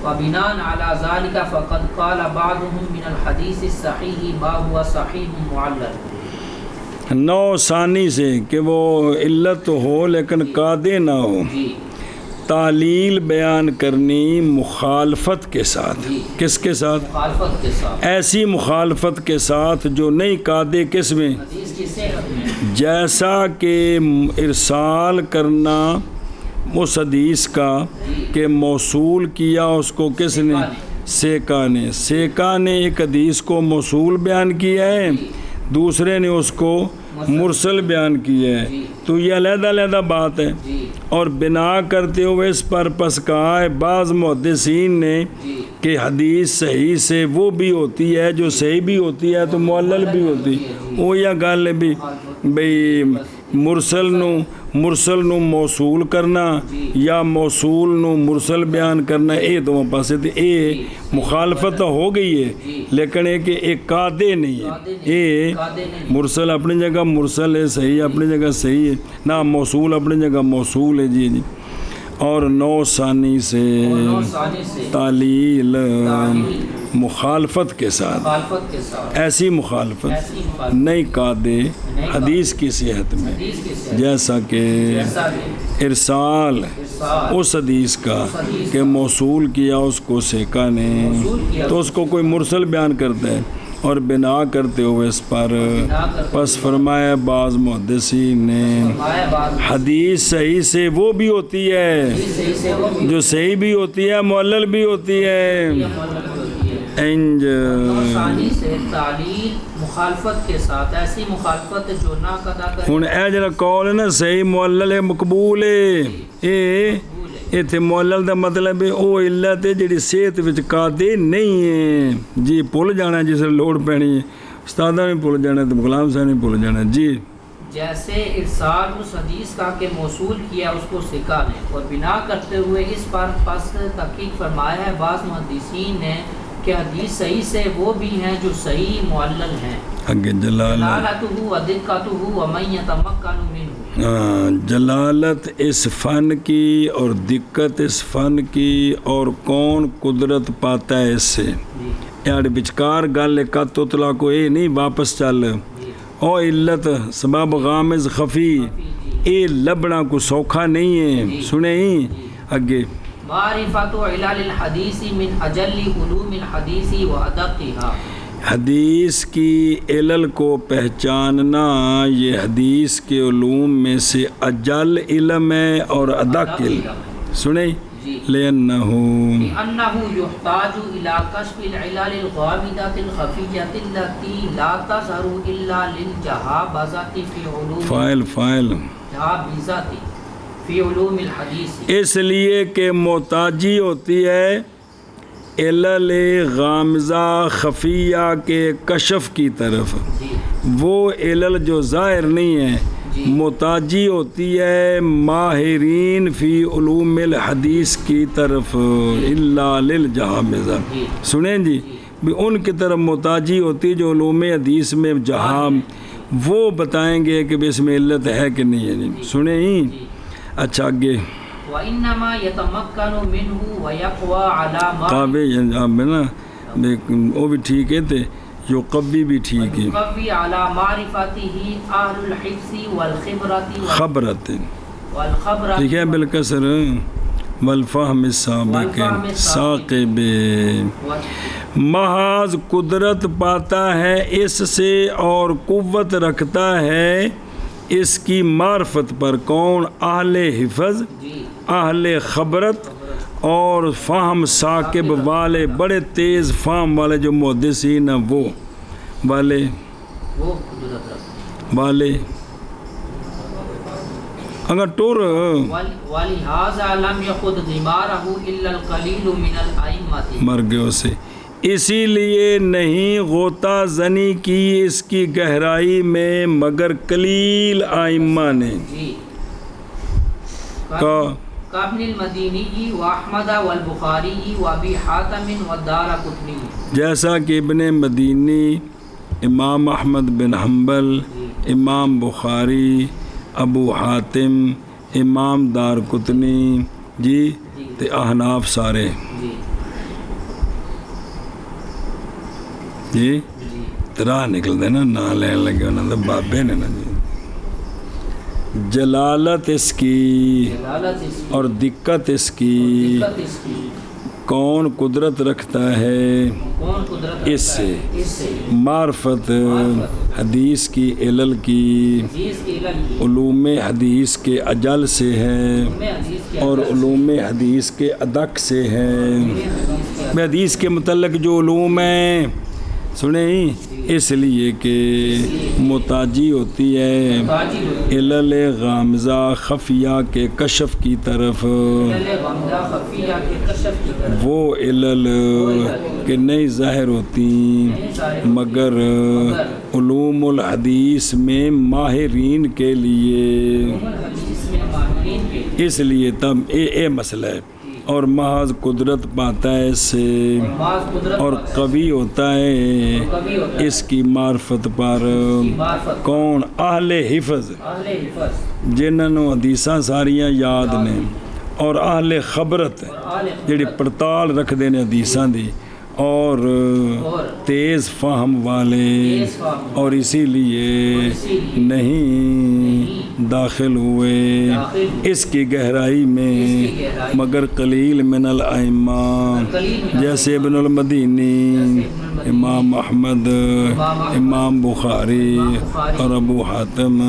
وبناء على ذلك فقد قال بعضهم من الحديث الصحيح ما هو صحيح معلل۔ نو ثانی سے کہ وہ علت ہو لیکن قادے نہ ہو، تعلیل بیان کرنی مخالفت کے ساتھ، کس کے ساتھ؟ مخالفت کے ساتھ، ایسی مخالفت کے ساتھ جو نہیں قادے کس میں، حدیث کی صحت میں، جیسا کہ ارسال کرنا اس حدیث کا کہ موصول کیا اس کو کس نے، سیکا نے، سیکا نے ایک حدیث کو موصول بیان کیا ہے، دوسرے نے اس کو مرسل بیان کیا ہے، تو یہ علیحدہ علیحدہ بات ہے، اور بنا کرتے ہوئے اس پر پس کہا ہے بعض محدثین نے کہ حدیث صحیح سے وہ بھی ہوتی ہے جو صحیح بھی ہوتی ہے تو معلل بھی ہوتی، وہ یا گل ہے بھی بھئی مرسل نو موصول کرنا یا موصول نو مرسل بیان کرنا، اے دو پاسے تے اے مخالفت تو ہو گئی ہے، لیکن ایک ایک قادے نہیں ہے، اے مرسل اپنی جگہ مرسل ہے، صحیح اپنی جگہ صحیح ہے، نہ موصول اپنی جگہ موصول ہے جی جی۔ اور نو ثانی سے تعلیل مخالفت کے ساتھ، ایسی مخالفت نہیں قادے حدیث کی صحت میں، جیسا کہ ارسال اس حدیث کا کہ موصول کیا اس کو سیکا نے، تو اس کو کوئی مرسل بیان کرتا ہے، اور بنا کرتے ہوئے اس پر پس فرمایا بعض محدثین نے حدیث صحیح سے وہ بھی ہوتی ہے جو صحیح بھی ہوتی ہے معلل بھی ہوتی ہے، انج سے تعلیل مخالفت کے ساتھ، ایسی مخالفت جو نہ قضا کرے۔ ہن اے جڑا قول ہے نا صحیح معلل ہے مقبول ہے، اے ایتھے معلل دا مطلب ہے او علت ہے جڑی صحت وچ قادے نہیں ہے جی، بھول جانا جس لوڑ پینی ہے، استاداں نے بھول جانا تو غلام صاحب نے بھول جانا جی۔ جیسے ارسال اس حدیث کا کہ موصول کیا اس کو ثقہ نے، اور بنا کرتے ہوئے اس پر پس تحقیق فرمایا ہے بعض محدثین نے کہ حدیث صحیح سے وہ بھی ہیں جو صحیح معلل ہیں، اگے جلالتہ و دقتہ ومن یتمکن منہ، جلالت اس فن کی اور دقت اس فن کی، اور کون قدرت پاتا ہے اس سے، یار بچکار گل کا تطلا کو اے نہیں واپس چل، او علت سبب غامض خفی اے لبنا کو سوکھا نہیں ہے، سنیں ہی اگے معرفت علل الحدیث من اجل علوم الحدیث و ادقها، حدیث کی علل کو پہچاننا یہ حدیث کے علوم میں سے اجل علم ہے اور ادق علم، سنیں لأنه يحتاج إلى كشف العلل الغامضة الخفية التي لا تظهر إلا للجهابذة في علوم في علوم الحديث، اس لیے کہ محتاجی ہوتی ہے علل غامزہ خفیہ کے کشف کی طرف، جی وہ علل جو ظاہر نہیں ہیں محتاجی ہوتی ہے ماہرین فی علوم الحدیث کی طرف، الا للجہامزہ، سنیں جی بھی ان کی طرف محتاجی ہوتی جو علوم حدیث میں جہاں وہ بتائیں گے کہ اس میں علت ہے کہ نہیں ہے، نہیں سنیں ہی۔ اچھا آگے وَإِنَّمَا يَتَمَكَّنُ مِنْهُ وَيَقْوَى عَلَى مَا قابع انجام نا وہ بھی ٹھیک ہے تے جو قبی بھی ٹھیک ہے، يقوي على معرفته أهل الحفظ والخبرة خبرت والخبرة ٹھیک ہے بالکسر والفہم السابق ثاقب، محض قدرت پاتا ہے اس سے اور قوت رکھتا ہے اس کی معرفت پر، کون؟ اہل حفظ، اہل خبرت اور فہم ثاقب والے، بڑے تیز فہم والے جو محدثین ہیں وہ والے وہ قدرت رکھتا والے اگر ٹور وَلِهَذَا لَمْ يَخُذْ غِمَارَهُ إِلَّا الْقَلِيلُ مِنَ الْأَئِمَّةِ، مر گئے اسے، اسی لیے نہیں غوطہ زنی کی اس کی گہرائی میں مگر قلیل آئمہ نے جی کا کابن المدینی واحمد والبخاری وابی حاتم والدارقطنی، جیسا کہ ابن مدینی، امام احمد بن حنبل، امام بخاری، ابو حاتم، امام دارقطنی جی تے احناف سارے جی جی تراہ نکل دے نا نا لین لگے انہوں نے بابے نے نا جی جلالت اس کی جلالت اس کی اور دقت اس کی، دقت اس کی، کون قدرت رکھتا ہے کون قدرت اس رکھتا ہے سے، اس سے معرفت حدیث کی علل کی، حدیث کی علم کی، علوم حدیث کے اجل سے ہے میں حدیث کے اور علوم حدیث کے ادق سے ہے، میں حدیث کے متعلق جو علوم ہیں سنیں اس لیے کہ محتاجی ہوتی ہے علل غامزہ خفیہ کے کشف کی طرف، غمزہ خفیہ کے کشف کی طرف، وہ علل کہ نہیں ظاہر ہوتی مگر علوم الحدیث میں ماہرین کے لیے، حدیث میں ماہرین کے اس لیے تب اے مسئلہ ہے، اور محض قدرت پاتا ہے اس سے بعض قدرت اور قوی ہوتا ہے کبھی ہوتا ہے اس کی معرفت پر، معرفت کون؟ اہل حفظ اہل حفظ جنہوں حدیثاں ساریاں یاد نے، اور اہل خبرت اہل جڑی پڑتال رکھ دے نے حدیثاں دی، اور تیز فہم والے، تیز فہم اور اسی لیے نہیں داخل ہوئے اس کی گہرائی میں مگر قلیل من الائمہ، جیسے ابن المدینی، امام احمد، امام بخاری اور ابو حاتم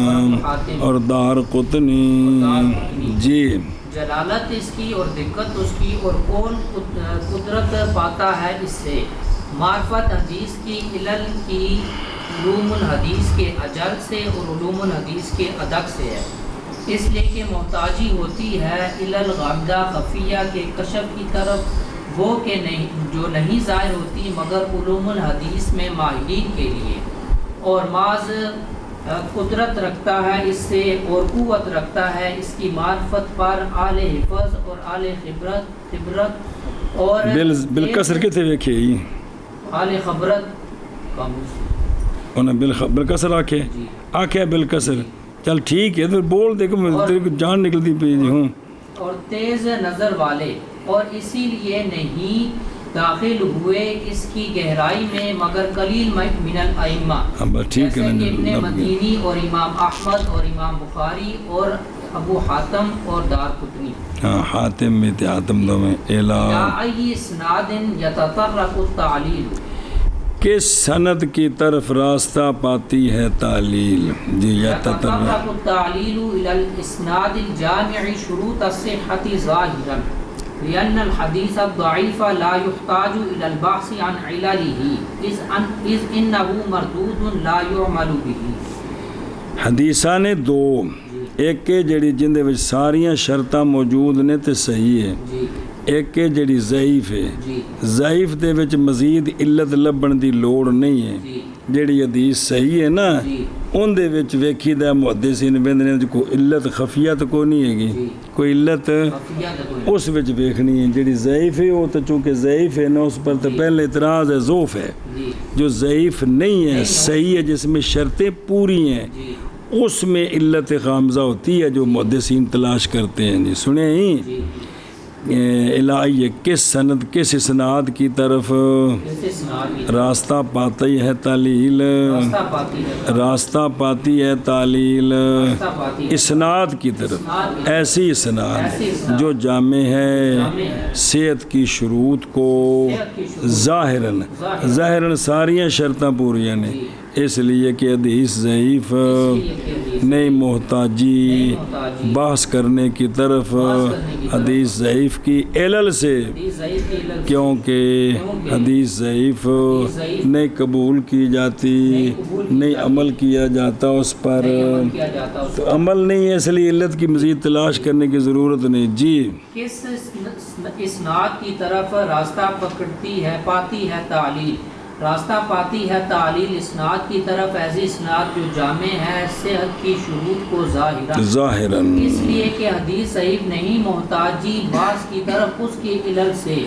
اور دارقطنی جی۔ جلالت اس کی اور دقت اس کی، اور کون قدرت پاتا ہے اس سے، معرفت حدیث کی علل کی علوم الحدیث کے اجل سے اور علوم الحدیث کے ادق سے ہے، اس لیے کہ محتاجی ہوتی ہے علل غامضہ خفیہ کے کشف کی طرف، وہ کہ نہیں جو نہیں ظاہر ہوتی مگر علوم الحدیث میں ماہرین کے لیے، اور بعض قدرت رکھتا ہے اس سے اور قوت رکھتا ہے اس کی معرفت پر، اہل حفظ اور اہل خبرت اور بالکسر کتے ویکھے ہی اہل خبرت انہیں بالکسر آکھے آکھے بالکسر، چل ٹھیک ہے تو بول دے کہ تیرے کو جان نکلتی پی ہوں، اور تیز نظر والے، اور اسی لیے نہیں داخل ہوئے اس کی گہرائی میں مگر قلیل من الائمہ، ٹھیک ہے جیسے ابن مدینی اور امام احمد اور امام بخاری اور ابو حاتم اور دارقطنی، ہاں حاتم میں تھے، حاتم دو میں یا ای اسناد یتطرق التعلیل، کس سند کی طرف راستہ پاتی ہے تعلیل جی، یتطرق التعلیل الی الاسناد الجامع شروط الصحۃ ظاہرا، لأن الحديث الضعيف لا يحتاج إلى البحث عن علله إذ إنه مردود لا يعمل به۔ حدیثاں نے دو، ایک کہ جڑی جن دے وچ ساریاں شرطاں موجود نے تے صحیح ہے، ایک ہے جڑی ضعیف ہے جی ضعیف دے وچ مزید علت لبن دی لوڑ نہیں ہے جی جڑی حدیث صحیح ہے نا جی ان دے وچ ویکھیدا محدثین ویندے نے کوئی علت خفیہ تو کوئی نہیں جی ہے کوئی علت خفیہ تے کوئی اس وچ ویکھنی ہے جڑی ضعیف ہے وہ تو چونکہ ضعیف ہے نا اس پر تو پہلے اعتراض ہے ضعف ہے جی جو ضعیف نہیں ہے صحیح ہے جس میں شرطیں پوری ہیں جی اس میں علت غامزہ ہوتی ہے جو محدثین تلاش کرتے ہیں جی سنیں ہی جی الہی کس سند کس اسناد کی طرف کیسے سناد کی راستہ پاتی ہے تعلیل راستہ پاتی ہے راستہ پاتی ہے تعلیل راستہ پاتی ہے اسناد کی طرف ایسی اسناد جو جامع ہے صحت کی شروط کو ظاہراً ظاہراً ساریاں شرطاں پوریاں نے اس لیے کہ حدیث ضعیف نہیں محتاجی بحث کرنے کی طرف حدیث ضعیف کی علل سے کیونکہ حدیث ضعیف نہیں قبول کی جاتی نہیں عمل کیا جاتا اس پر تو عمل نہیں ہے اس لیے علت کی مزید تلاش کرنے کی ضرورت نہیں جی کس اسناد کی طرف راستہ پکڑتی ہے پاتی ہے تعلیل راستہ پاتی ہے تعلیل اسناد کی طرف ایسی اسناد جو جامع ہے صحت کی شروط کو ظاہراً اس لیے کہ حدیث ضعیف نہیں محتاجی بعض کی طرف اس کی علل سے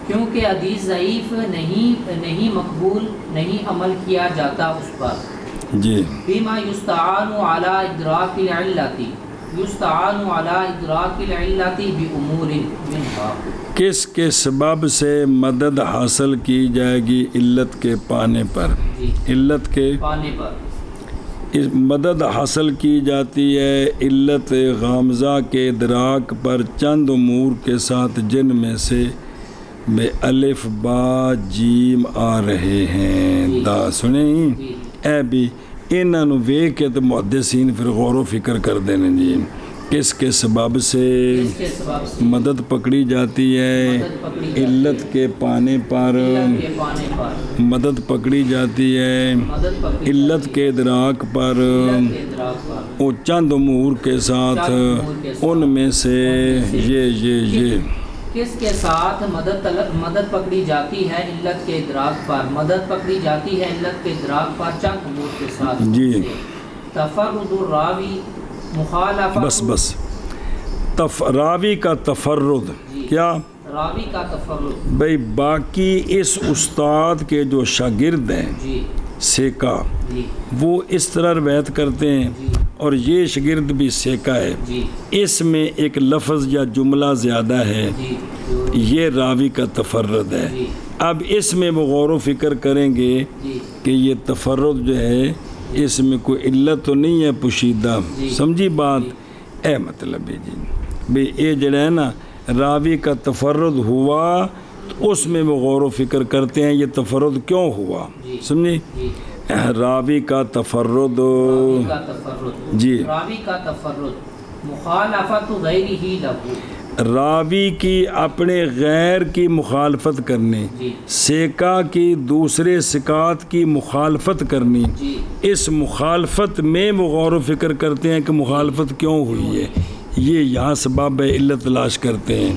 کیونکہ حدیث ضعیف نہیں مقبول نہیں عمل کیا جاتا اس پر جی بما یستعان علی ادراک العلت یستعان علی ادراک العلت بامور منها کس کے سبب سے مدد حاصل کی جائے گی علت کے پانے پر علت کے پانے پر مدد حاصل کی جاتی ہے علت غامزہ کے ادراک پر چند امور کے ساتھ جن میں سے بے الف با جیم آ رہے ہیں دا سنیں اے بھی انہاں نو ویکھ کے تو محدثین پھر غور و فکر کر دینے جی کس کے سبب سے مدد پکڑی جاتی ہے علت کے پانے پر مدد پکڑی جاتی ہے علت کے ادراک پر وہ چند امور کے ساتھ ان میں سے یہ کس کے ساتھ مدد پکڑی جاتی ہے علت کے ادراک پر مدد پکڑی جاتی ہے علت کے ادراک پر چند امور کے ساتھ جی تفرد الراوی بس راوی کا تفرد کیا راوی کا تفرد بھئی باقی اس استاد کے جو شاگرد ہیں جی سیکا جی وہ اس طرح روایت کرتے ہیں اور یہ شاگرد بھی سیکا ہے جی اس میں ایک لفظ یا جملہ زیادہ ہے جی یہ راوی کا تفرد ہے جی اب اس میں وہ غور و فکر کریں گے جی کہ یہ تفرد جو ہے اس میں کوئی علت تو نہیں ہے پوشیدہ سمجھی بات اے مطلب ہے جی بھئی یہ جڑا ہے نا راوی کا تفرد ہوا تو اس میں وہ غور و فکر کرتے ہیں یہ تفرد کیوں ہوا سمجھی راوی کا تفرد جی راوی کا تفرد مخالفت غیرہ لہو راوی کی اپنے غیر کی مخالفت کرنی سیکا کی دوسرے سکات کی مخالفت کرنی اس مخالفت میں وہ غور و فکر کرتے ہیں کہ مخالفت کیوں ہوئی ہے یہ یہاں سبب علت تلاش کرتے ہیں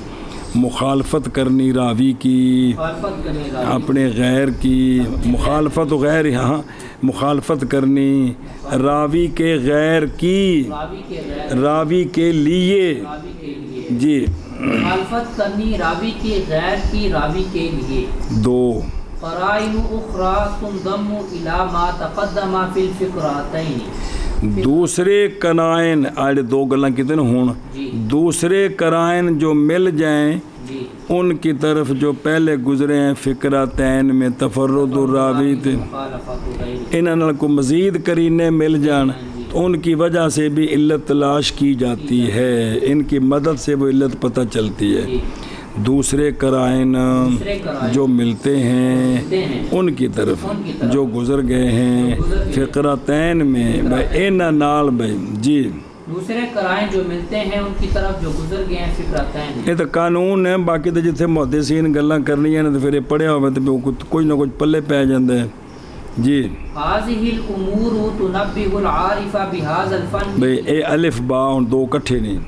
مخالفت کرنی راوی کی اپنے غیر کی مخالفت غیر یہاں مخالفت کرنی راوی کے غیر کی راوی کے لیے جی مخالفت کرنی راوی کے غیر کی راوی کے لیے دو قرائن اخرى تنضم الى ما تقدم فی الفقرتین دوسرے قرائن آڑے دو گلاں کتنے ہون دوسرے قرائن جو مل جائیں ان کی طرف جو پہلے گزرے ہیں فقرتین میں تفرد الراوی تھے انہاں کو مزید قرینے مل جان تو ان کی وجہ سے بھی علت تلاش کی جاتی ہے ان کی مدد سے وہ علت پتہ چلتی ہے دوسرے قرائن جو ملتے ہیں ان کی طرف جو گزر گئے ہیں فقرتین میں بھائی اینا نال بھائی جی دوسرے قرائن جو ملتے ہیں ان کی طرف جو گزر گئے ہیں فقرتین یہ تو قانون ہے باقی تو جتنے محدثین گلاں کرنی ہیں تو پھر یہ پڑھیا ہوئے تو کچھ نہ کچھ پلے پہ جاندے ہیں جی هذه الامور تنبه العارف بهذا الفن بھئی اے الف با ہن دو کٹھے نہیں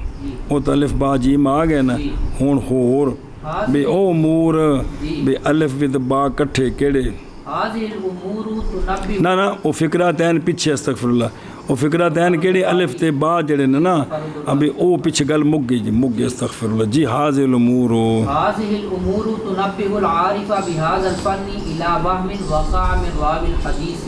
وہ تو الف با جیم آ گئے نا ہن ہور بھی او امور بھی الف ود با کٹھے کیڑے هذه الامور تنبه نا او فقراتین پیچھے استغفر اللہ او فقراتین کیڑے الف تے با جڑے نا ابھی او پیچھے گل مک گئی استغفر اللہ جی هذه الامور تنبه العارف بهذا الفن الى وهم وقع من راوي الحديث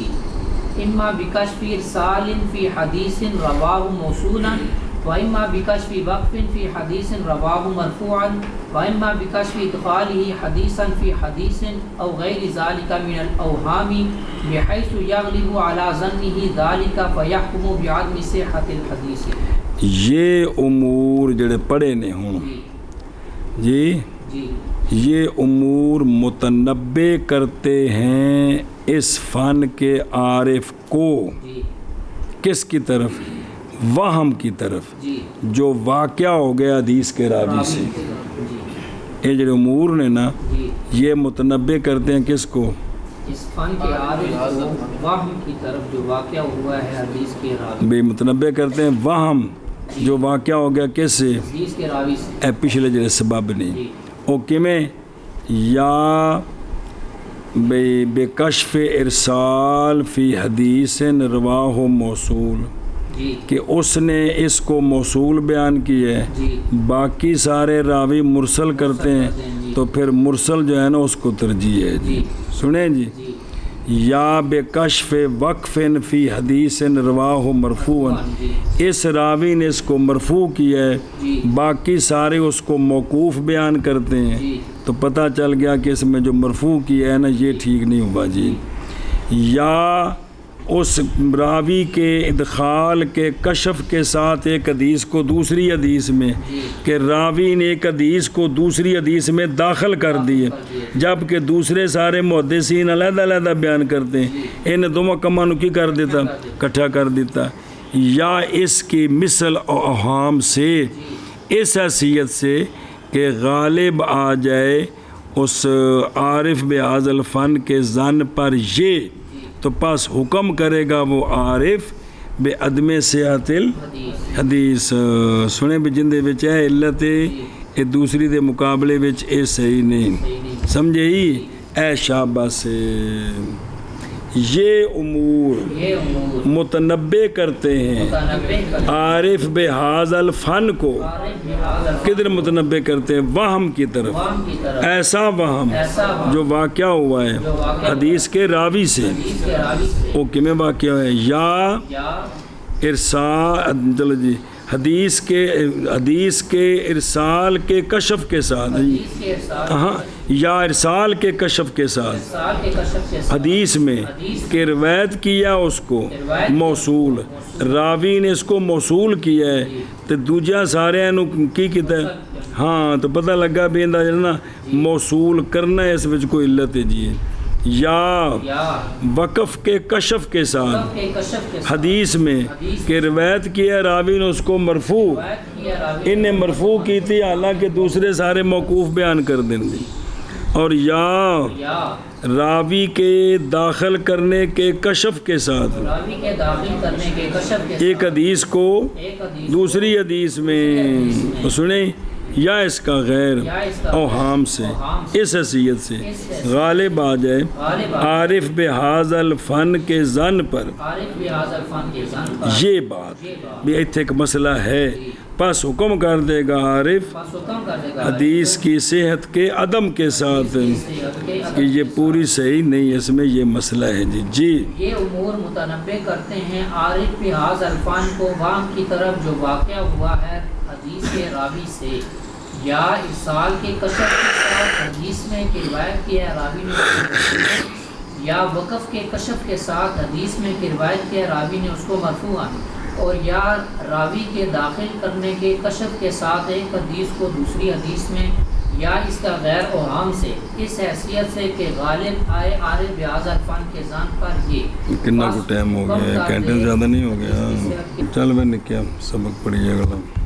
اما بكشف ارسال في حديث رواه موصولا وإما بكشف وقف في حديث رواه مرفوعا وإما بكشف إدخاله حديثا في حديث أو غير ذلك من الأوهام بحيث يغلب على ظنه ذلك فيحكم بعدم صحة الحديث. یہ امور جڑے پڑھے نے ہوں جی یہ امور متنبع کرتے ہیں اس فن کے عارف کو کس کی طرف وہم کی طرف جو واقعہ ہو گیا حدیث کے راوی سے یہ جو امور نے نا یہ متنبع کرتے ہیں کس کو اس فن کے عارف کو وہم کی طرف جو واقعہ ہوا ہے حدیث کے راوی بے متنبع کرتے ہیں وہم جو واقعہ ہو گیا کس سے حدیث کے راوی سے اے پچھلے جڑے سبب نہیں او کمیں یا بے کشف ارسال فی حدیث رواہ موصول کہ اس نے اس کو موصول بیان کی ہے باقی سارے راوی مرسل کرتے ہیں تو پھر مرسل جو ہے نا اس کو ترجیح ہے جی سنیں جی یا بے کشف وقف فی حدیث رواہ مرفوعا اس راوی نے اس کو مرفوع کیا ہے باقی سارے اس کو موقوف بیان کرتے ہیں تو پتہ چل گیا کہ اس میں جو مرفوع کیا ہے نا یہ ٹھیک نہیں ہوا جی یا اس راوی کے ادخال کے کشف کے ساتھ ایک حدیث کو دوسری حدیث میں کہ راوی نے ایک حدیث کو دوسری حدیث میں داخل کر دیے جبکہ دوسرے سارے محدثین علیحدہ علیحدہ بیان کرتے ہیں انہیں دونوں کماں نو کی کر دیتا کٹھا کر دیتا یا اس کی مثل اوہام سے اس حیثیت سے کہ غالب آ جائے اس عارف بہذا الفن کے ظن پر یہ تو پاس حکم کرے گا وہ عارف بے عدم صحت الحدیث سنے بھی جن دے وچ ہے علت اے دوسری دے مقابلے وچ اے صحیح نہیں سمجھے ہی اے شابہ سے یہ امور متنبع کرتے ہیں عارف بہذا الفن کو کدھر متنبع کرتے ہیں وہم کی طرف ایسا وہم جو واقعہ ہوا ہے حدیث کے راوی سے وہ کمیں واقعہ ہے یا ارسال چلو جی حدیث کے ارسال کے کشف کے ساتھ ہاں یا ارسال کے کشف کے ساتھ حدیث میں کہ روایت کیا اس کو موصول راوی نے اس کو موصول کیا ہے تو دوجا سارے کی کیتا ہے ہاں تو پتہ لگا بھی اندازہ نا موصول کرنا ہے اس وچ کوئی علت ہے جی یا وقف کے کشف کے ساتھ حدیث میں کہ روایت کیا راوی نے اس کو مرفوع انہیں مرفوع کی تھی حالانکہ دوسرے سارے موقوف بیان کر دیں گے اور یا راوی کے داخل کرنے کے کشف کے ساتھ ایک حدیث کو دوسری حدیث میں سنیں یا اس کا غیر اوہام سے اس حیثیت سے غالب آ جائے عارف بہذا الفن کے ظن پر یہ بات بھی ایتھے ایک مسئلہ ہے پس حکم کر دے گا عارف حدیث کی صحت کے عدم کے ساتھ کہ یہ پوری صحیح نہیں اس میں یہ مسئلہ ہے جی یہ امور متنبع کرتے ہیں عارف بہذا الفن کو وہم کی طرف جو واقعہ ہوا ہے حدیث کے راوی سے یا ارسال کے کشف کے ساتھ حدیث میں کہ روایت کیا راوی نے یا وقف کے کشف کے ساتھ حدیث میں کہ روایت کیا راوی نے اس کو مرفوعا اور یا راوی کے داخل کرنے کے کشف کے ساتھ ایک حدیث کو دوسری حدیث میں یا اس کا غیر اوہام سے اس حیثیت سے کہ غالب آئے عارف بہذا الفن کے ظن پر یہ کتنا کو ٹائم ہو گیا گھنٹے زیادہ نہیں ہو گیا چل میں نے کیا سبق پڑھیے گا